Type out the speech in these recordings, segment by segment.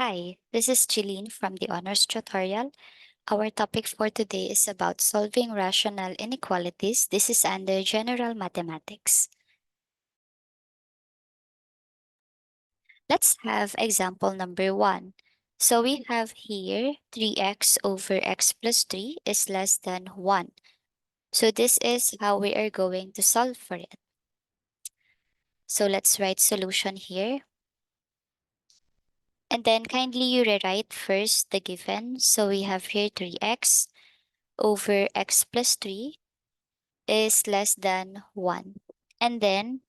Hi, this is Jelyn from the Honors Tutorial. Our topic for today is about solving rational inequalities. This is under General Mathematics. Let's have example number 1. So we have here 3x over x plus 3 is less than 1. So this is how we are going to solve for it. So let's write solution here. And then kindly you rewrite first the given. So we have here 3x over x plus 3 is less than 1. And then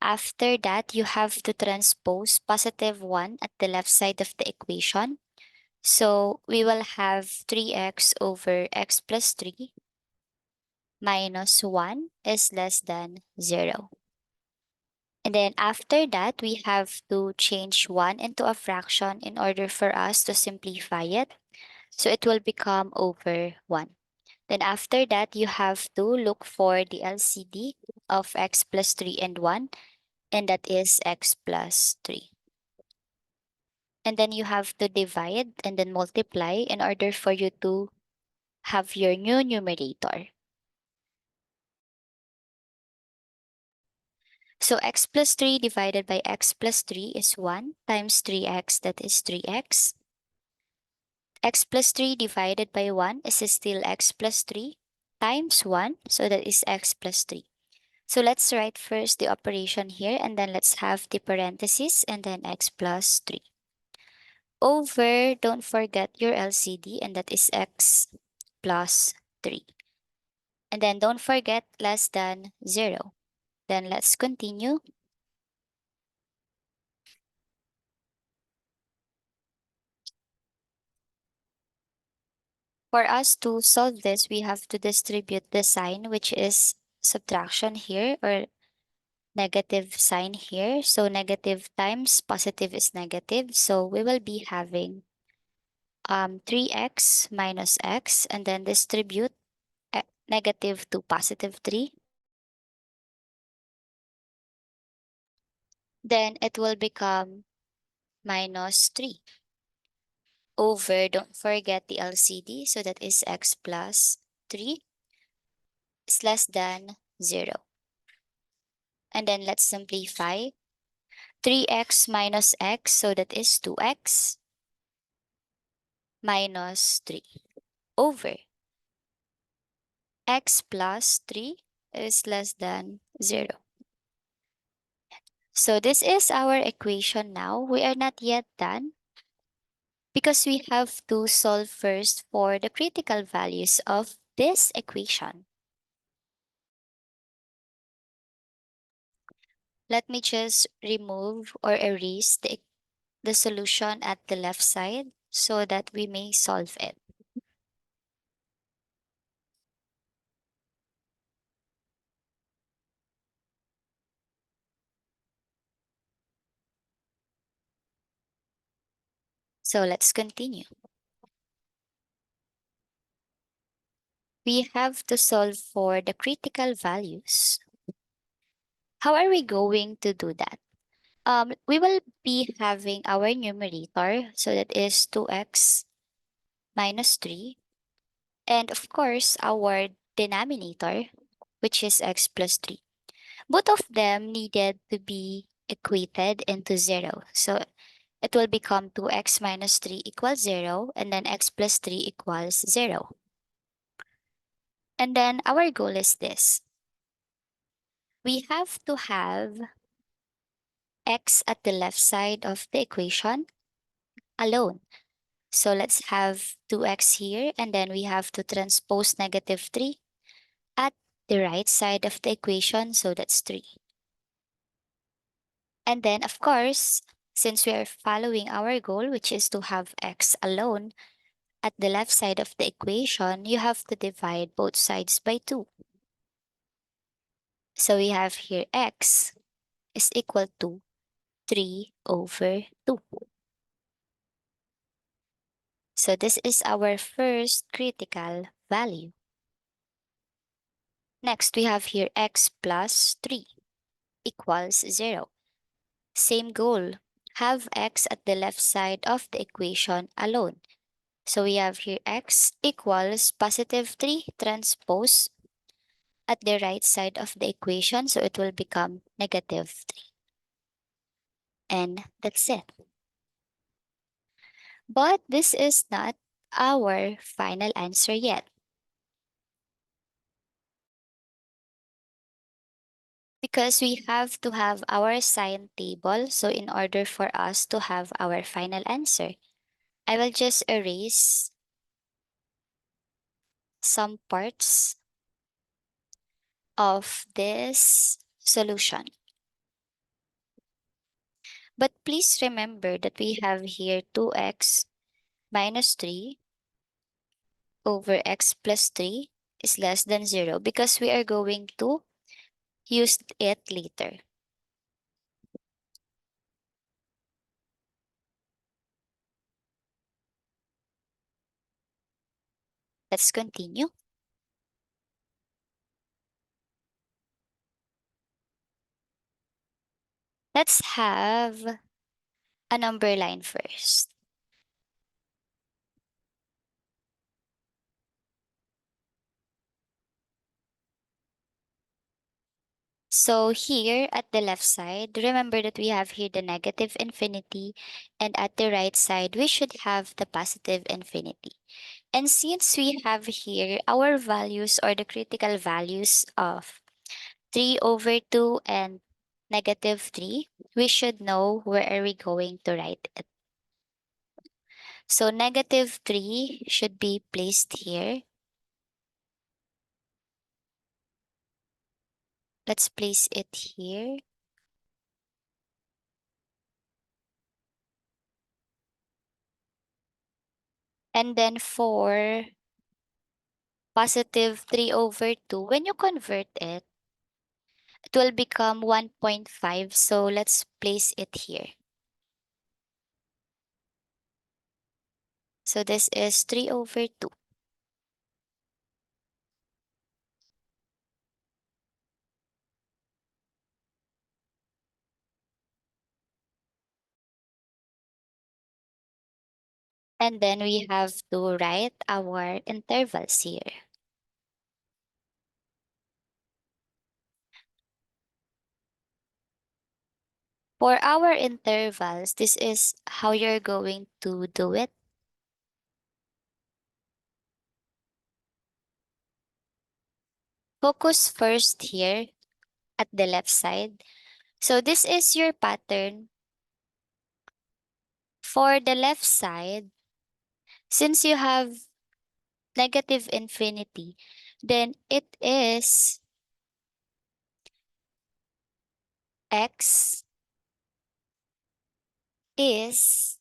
after that, you have to transpose positive 1 at the left side of the equation. So we will have 3x over x plus 3 minus 1 is less than 0. And then after that, we have to change 1 into a fraction in order for us to simplify it. So it will become over 1. Then after that, you have to look for the LCD of x plus 3 and 1, and that is x plus 3. And then you have to divide and then multiply in order for you to have your new numerator. So x plus 3 divided by x plus 3 is 1 times 3x, that is 3x. X plus 3 divided by 1 is still x plus 3 times 1, so that is x plus 3. So let's write first the operation here, and then let's have the parentheses and then x plus 3. Over, don't forget your LCD, and that is x plus 3. And then don't forget less than 0. Then let's continue. For us to solve this, we have to distribute the sign, which is subtraction here, or negative sign here. So negative times positive is negative. So we will be having 3x minus x, and then distribute negative to positive 3. Then it will become minus 3 over, don't forget the LCD, so that is x plus 3 is less than 0. And then let's simplify. 3x minus x, so that is 2x minus 3 over x plus 3 is less than 0. So this is our equation now. We are not yet done because we have to solve first for the critical values of this equation. Let me just remove or erase the solution at the left side so that we may solve it. So let's continue. We have to solve for the critical values. How are we going to do that? We will be having our numerator, so that is 2x minus 3. And of course, our denominator, which is x plus 3. Both of them needed to be equated into 0. So it will become 2x minus 3 equals 0, and then x plus 3 equals 0. And then our goal is this. We have to have x at the left side of the equation alone. So let's have 2x here, and then we have to transpose negative 3 at the right side of the equation, so that's 3. And then, of course, since we are following our goal, which is to have x alone at the left side of the equation, you have to divide both sides by 2. So we have here x is equal to 3 over 2. So this is our first critical value. Next, we have here x plus 3 equals 0. Same goal. have x at the left side of the equation alone. So we have here x equals positive 3 transpose at the right side of the equation. So it will become negative 3. And that's it. But this is not our final answer yet, because we have to have our sign table. So in order for us to have our final answer, I will just erase some parts of this solution. But please remember that we have here 2x minus 3 over x plus 3 is less than 0, because we are going to use it later. Let's continue. Let's have a number line first. So here at the left side, remember that we have here the negative infinity, and at the right side, we should have the positive infinity. And since we have here our values, or the critical values of 3 over 2 and negative 3, we should know where are we going to write it. So negative 3 should be placed here. Let's place it here. And then for positive 3 over 2, when you convert it, it will become 1.5. So let's place it here. So this is 3 over 2. And then we have to write our intervals here. For our intervals, this is how you're going to do it. Focus first here at the left side. So this is your pattern. For the left side, since you have negative infinity, then it is x is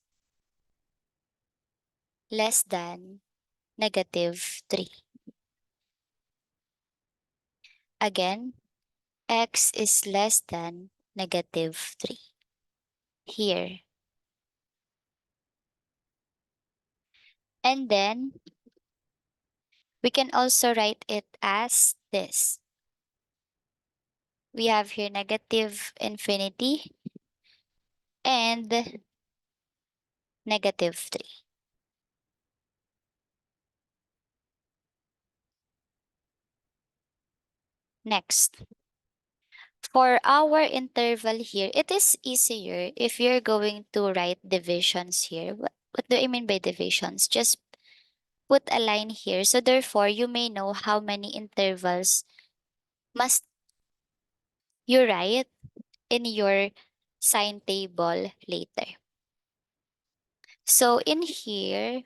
less than negative 3. Again, x is less than negative 3 here. And then we can also write it as this. We have here negative infinity and negative 3. Next, for our interval here, it is easier if you're going to write divisions here. What do I mean by divisions? Just put a line here. So therefore, you may know how many intervals must you write in your sign table later. So in here,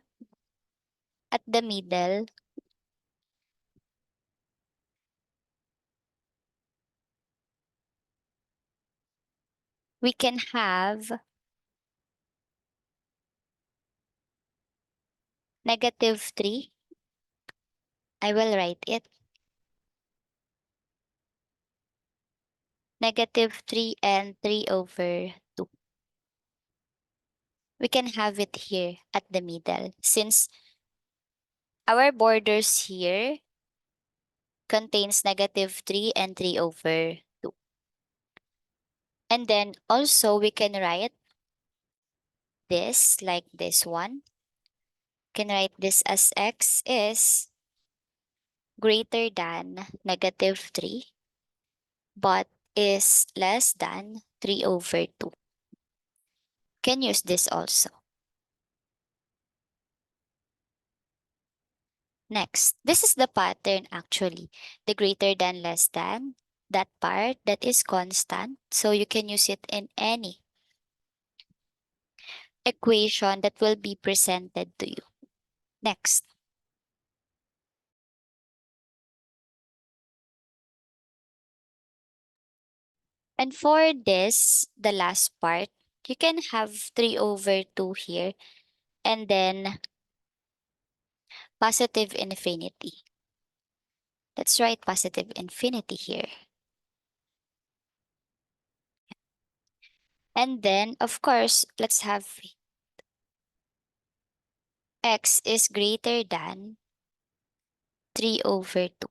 at the middle, we can have negative 3. I will write it. Negative 3 and 3 over 2. We can have it here at the middle, since our borders here contains negative 3 and 3 over 2. And then also we can write this like this one. Can write this as x is greater than -3, but is less than 3 over 2. Can use this also. Next, this is the pattern actually. The greater than, less than, that part that is constant. So you can use it in any equation that will be presented to you. Next. And for this, the last part, you can have 3 over 2 here and then positive infinity. Let's write positive infinity here. And then, of course, let's have x is greater than 3 over 2.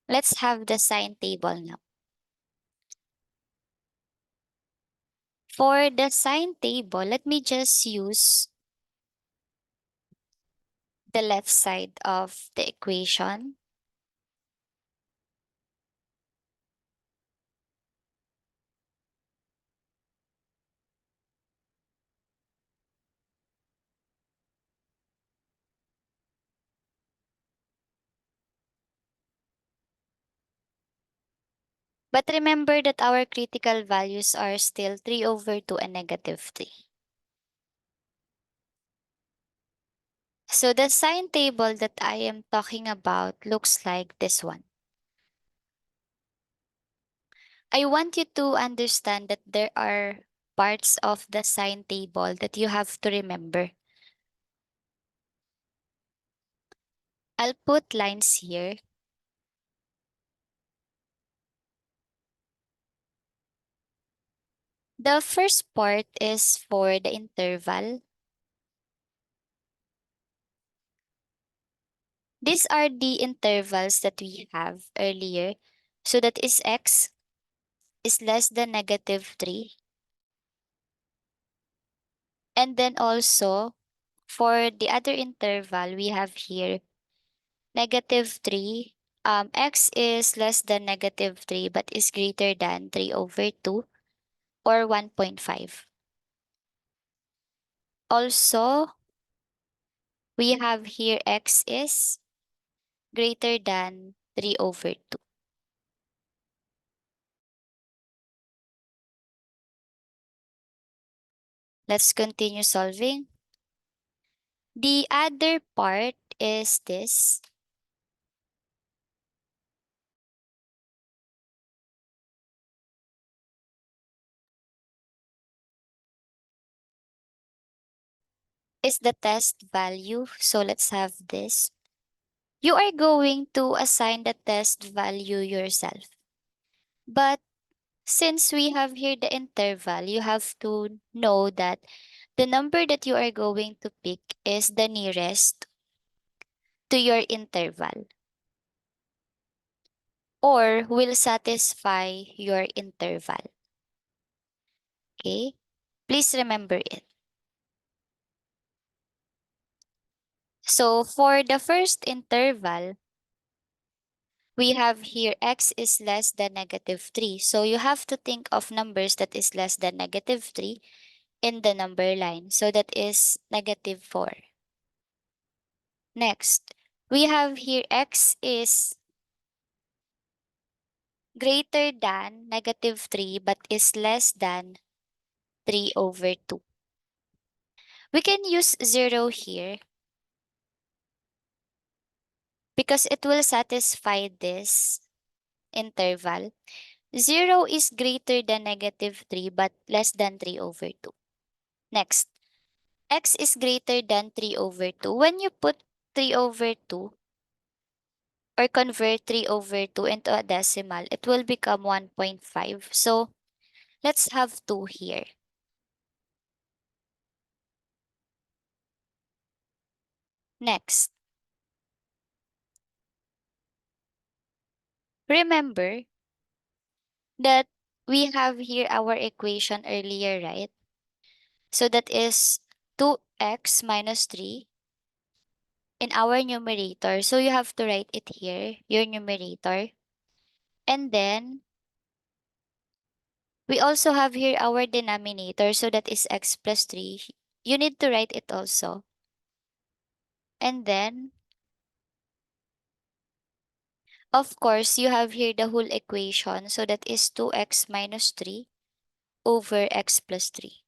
Let's have the sign table now. For the sign table, let me just use the left side of the equation. But remember that our critical values are still 3 over 2 and -3. So the sign table that I am talking about looks like this one. I want you to understand that there are parts of the sign table that you have to remember. I'll put lines here. The first part is for the interval. These are the intervals that we have earlier. So that is x is less than -3. And then also, for the other interval, we have here -3. X is less than -3 but is greater than 3 over 2 or 1.5. Also, we have here x is greater than 3 over 2. Let's continue solving. The other part is this. Is the test value. So let's have this. You are going to assign the test value yourself. But since we have here the interval, you have to know that the number that you are going to pick is the nearest to your interval or will satisfy your interval. Okay? Please remember it. So for the first interval, we have here x is less than -3. So you have to think of numbers that is less than -3 in the number line. So that is -4. Next, we have here x is greater than -3 but is less than 3 over 2. We can use 0 here because it will satisfy this interval. 0 is greater than -3 but less than 3 over 2. Next, x is greater than 3 over 2. When you put 3 over 2 or convert 3 over 2 into a decimal, it will become 1.5. So let's have 2 here. Next, remember that we have here our equation earlier, right? So that is 2x minus 3 in our numerator. So you have to write it here, your numerator. And then we also have here our denominator. So that is x plus 3. You need to write it also. And then, of course, you have here the whole equation. So that is 2x minus 3 over x plus 3.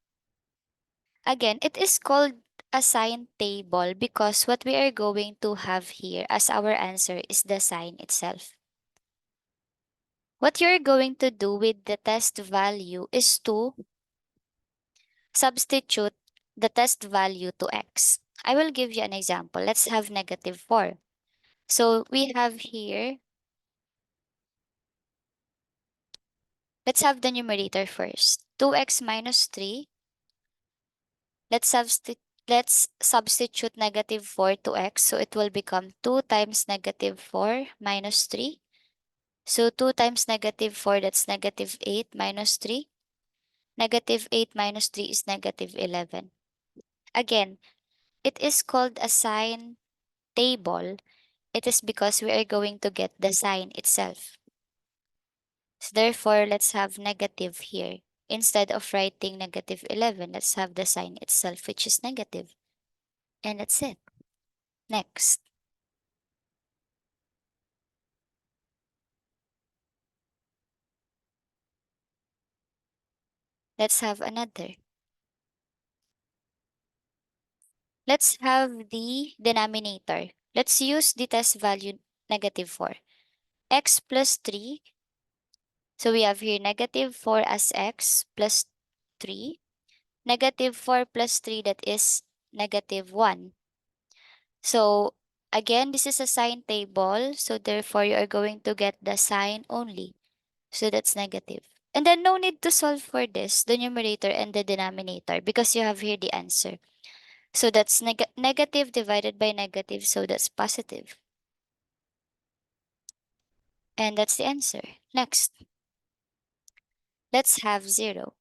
Again, it is called a sign table because what we are going to have here as our answer is the sign itself. What you're going to do with the test value is to substitute the test value to x. I will give you an example. Let's have negative 4. So we have here, let's have the numerator first. 2x minus 3. Let's substitute negative 4 to x. So it will become 2 times negative 4 minus 3. So 2 times negative 4, that's negative 8 minus 3. Negative 8 minus 3 is negative 11. Again, it is called a sign table. It is because we are going to get the sign itself. So therefore, let's have negative here. Instead of writing negative 11, let's have the sign itself, which is negative. And that's it. Next. Let's have another. Let's have the denominator. Let's use the test value negative 4. X plus 3. So we have here negative 4 as x plus 3. Negative 4 plus 3, that is negative 1. So again, this is a sign table. So therefore, you are going to get the sign only. So that's negative. And then no need to solve for this, the numerator and the denominator, because you have here the answer. So that's negative divided by negative. So that's positive. And that's the answer. Next, let's have 0.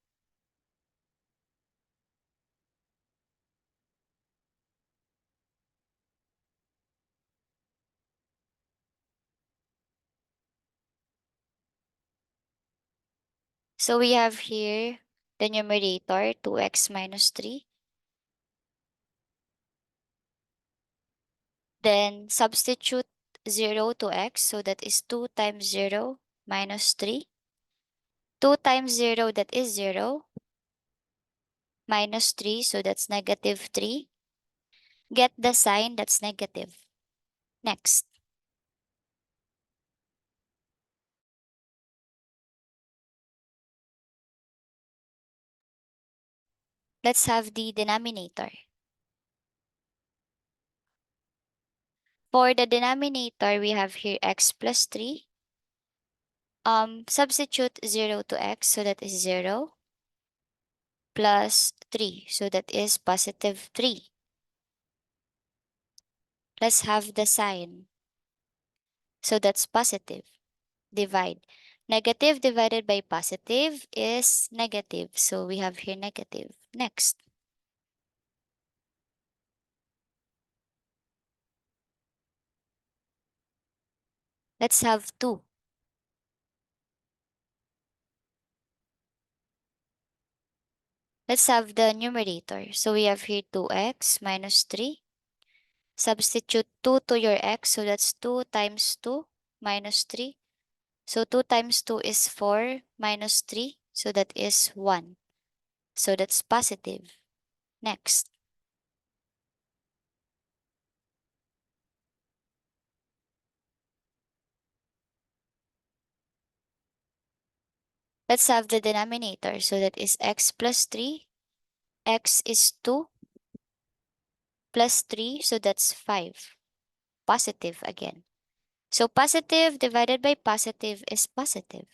So we have here the numerator 2x minus 3. Then substitute 0 to x. So that is 2 times 0 minus 3. 2 times 0, that is 0. Minus 3, so that's negative 3. Get the sign, that's negative. Next. Let's have the denominator. For the denominator, we have here x plus 3. Substitute 0 to x, so that is 0. Plus 3, so that is positive 3. Let's have the sign. So that's positive. Divide. Negative divided by positive is negative. So we have here negative. Next. Let's have 2. Let's have the numerator. So we have here 2x minus 3. Substitute 2 to your x. So that's 2 times 2 minus 3. So 2 times 2 is 4 minus 3. So that is 1. So that's positive. Next. Let's have the denominator. So that is x plus 3. X is 2 plus 3. So that's 5. Positive again. So positive divided by positive is positive.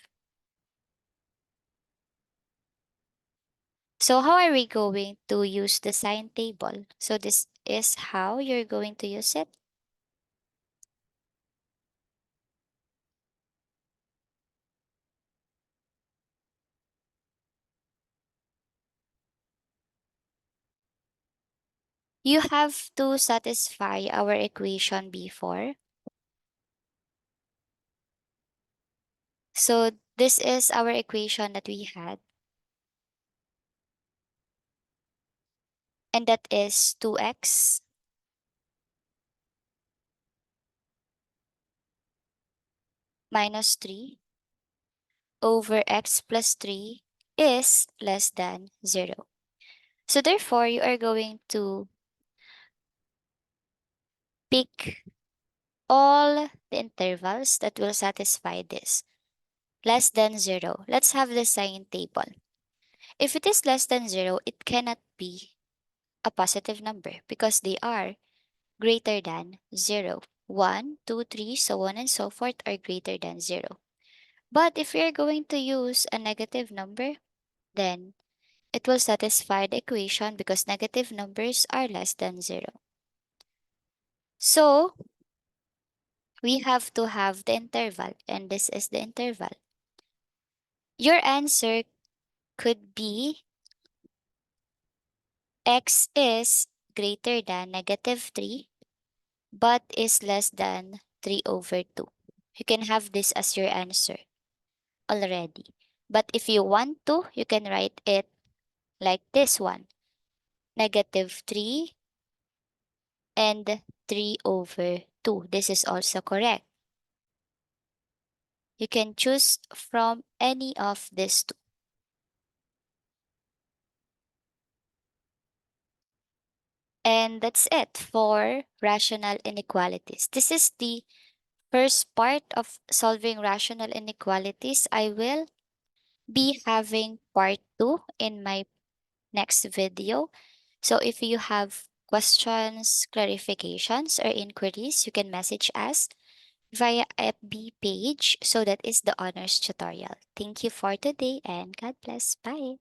So how are we going to use the sign table? So this is how you're going to use it. You have to satisfy our equation before. So this is our equation that we had, and that is 2x minus 3 over x plus 3 is less than 0. So therefore, you are going to pick all the intervals that will satisfy this. Less than 0. Let's have the sign table. If it is less than 0, it cannot be a positive number because they are greater than 0. 1, 2, 3, so on and so forth are greater than 0. But if we are going to use a negative number, then it will satisfy the equation because negative numbers are less than 0. So, we have to have the interval, and this is the interval. Your answer could be x is greater than negative 3, but is less than 3 over 2. You can have this as your answer already. But if you want to, you can write it like this one. Negative 3 and 3 over 2. This is also correct. You can choose from any of these two. And that's it for rational inequalities. This is the first part of solving rational inequalities. I will be having part 2 in my next video. So if you have questions, clarifications, or inquiries, you can message us via FB page. So that is the honors tutorial. Thank you for today and God bless. Bye.